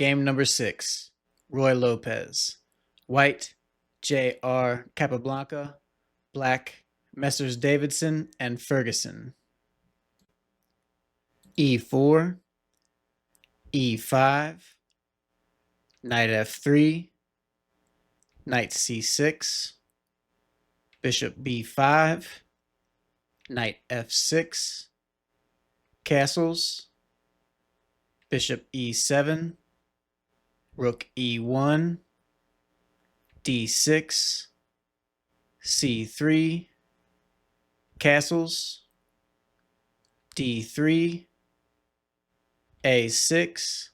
Game number 6. Roy Lopez. White, J.R. Capablanca. Black, Messrs. Davidson and Ferguson. E4, E5, Knight F3, Knight C6, Bishop B5, Knight F6, castles, Bishop E7, Rook E1, D6, C3, castles, D3, A6,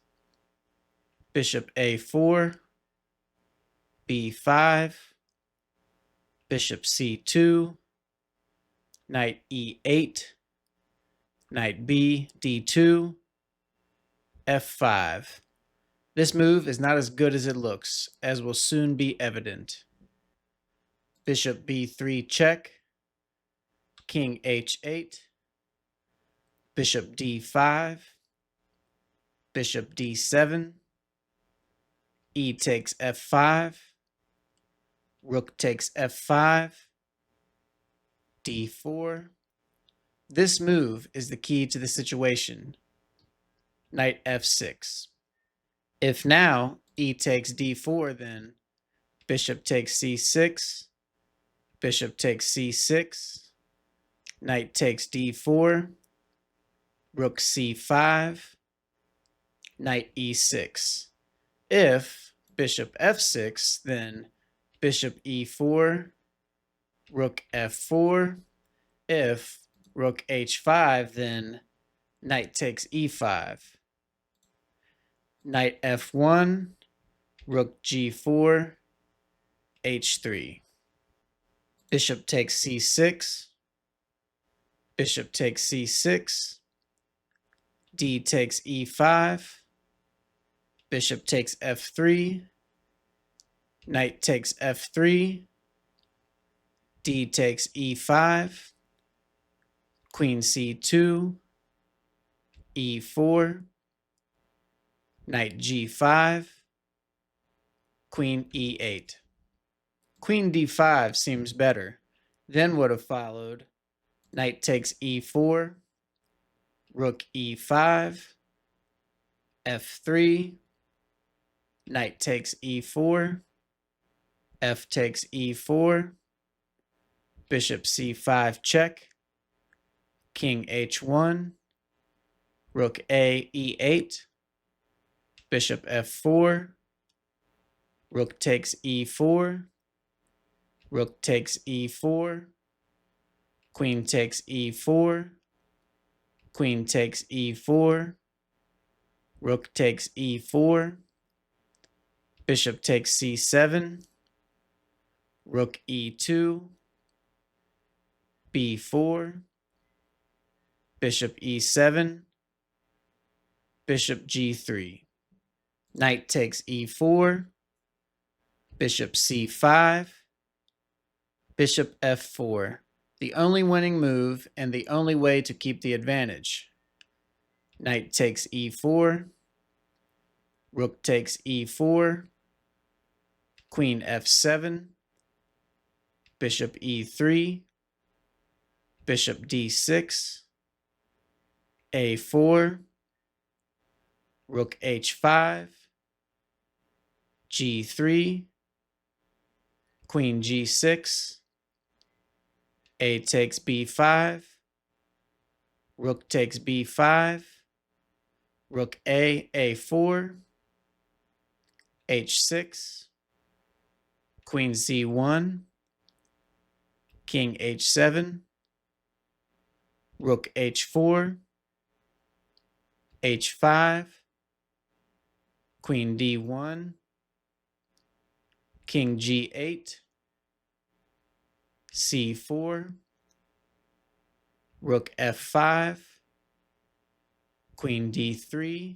Bishop A4, B5, Bishop C2, Knight E8, Knight B, D2, F5. This move is not as good as it looks, as will soon be evident. Bishop B3 check, King H8, Bishop D5, Bishop D7, E takes F5, Rook takes F5, D4. This move is the key to the situation. Knight F6. If now E takes D4, then Bishop takes C6, Bishop takes C6, Knight takes D4, Rook C5, Knight E6. If Bishop F6, then Bishop E4, Rook F4. If Rook H5, then Knight takes E5. Knight F1, Rook G4, H3. Bishop takes C6, Bishop takes C6, D takes E5, Bishop takes F3, Knight takes F3, D takes E5, Queen C2, E4, Knight G5, Queen E8. Queen D5 seems better. Then would have followed Knight takes E4, Rook E5, F3, Knight takes E4, F takes E4, Bishop C5 check, King H1, Rook A E8, Bishop F4, Rook takes E4, Rook takes E4, Queen takes E4, Queen takes E4, Rook takes E4, Bishop takes C7, Rook E2, B4, Bishop E7, Bishop G3. Knight takes E4, Bishop C5, Bishop F4. The only winning move and the only way to keep the advantage. Knight takes E4, Rook takes E4, Queen F7, Bishop E3, Bishop D6, A4, Rook H5, G3, Queen G6, A takes B5, Rook takes B5, Rook A, A4, H6, Queen C1, King H7, Rook H4, H5, Queen D1, King G8, C4, Rook F5, Queen D3,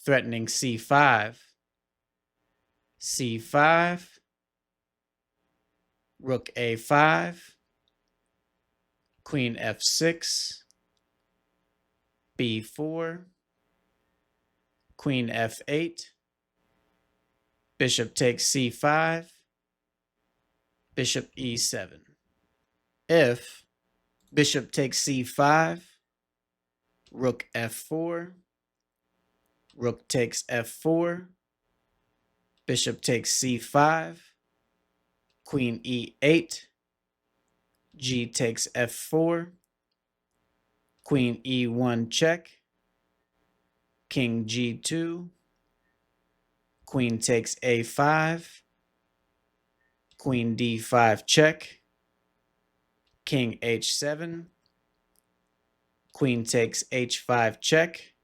threatening C5, C5, Rook A5, Queen F6, B4, Queen F8, Bishop takes c5, bishop e7. If bishop takes c5, rook f4, rook takes f4, bishop takes c5, queen e8, g takes f4, queen e1 check, king g2, queen takes a5, queen d5 check, king h7, queen takes h5 check,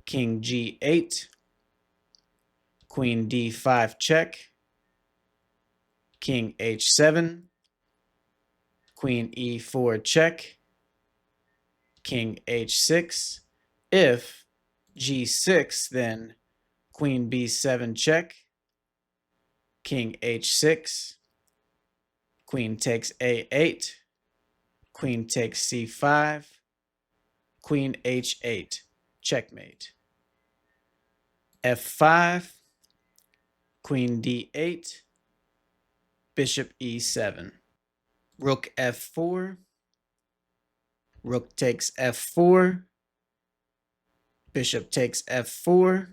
king g8, queen d5 check, king h7, queen e4 check, king h6. If g6, then queen b7 check, king h6, queen takes a8, queen takes c5, queen h8, checkmate. f5, queen d8, bishop e7, rook f4, rook takes f4, bishop takes f4,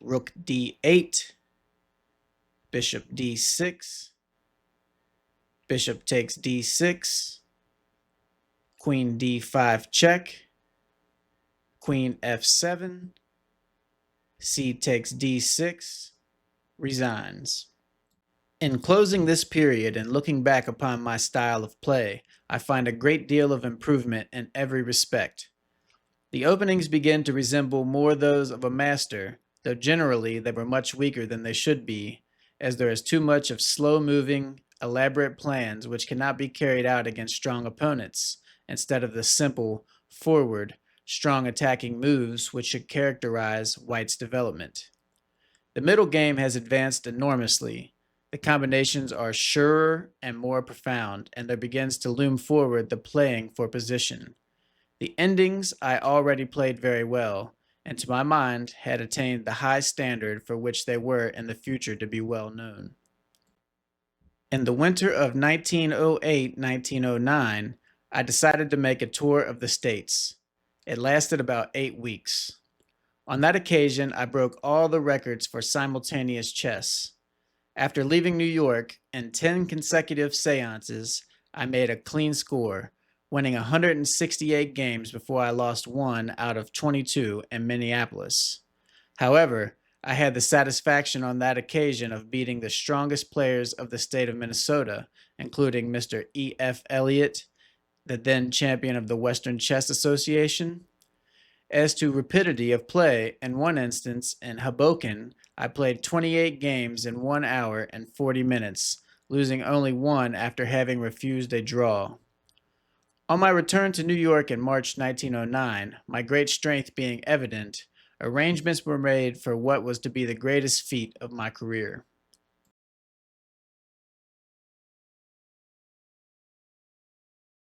rook d8, bishop d6, bishop takes d6, queen d5 check, queen f7, c takes d6, resigns. In closing this period and looking back upon my style of play, I find a great deal of improvement in every respect. The openings begin to resemble more those of a master, though generally they were much weaker than they should be, as there is too much of slow-moving, elaborate plans which cannot be carried out against strong opponents, instead of the simple, forward, strong attacking moves which should characterize White's development. The middle game has advanced enormously. The combinations are surer and more profound, and there begins to loom forward the playing for position. The endings I already played very well, and to my mind had attained the high standard for which they were in the future to be well known. In the winter of 1908-1909, I decided to make a tour of the States. It lasted about 8 weeks. On that occasion, I broke all the records for simultaneous chess. After leaving New York, in 10 consecutive seances, I made a clean score, winning 168 games before I lost one out of 22 in Minneapolis. However, I had the satisfaction on that occasion of beating the strongest players of the state of Minnesota, including Mr. E.F. Elliott, the then champion of the Western Chess Association. As to rapidity of play, in one instance, in Hoboken, I played 28 games in 1 hour and 40 minutes, losing only one after having refused a draw. On my return to New York in March 1909, my great strength being evident, arrangements were made for what was to be the greatest feat of my career.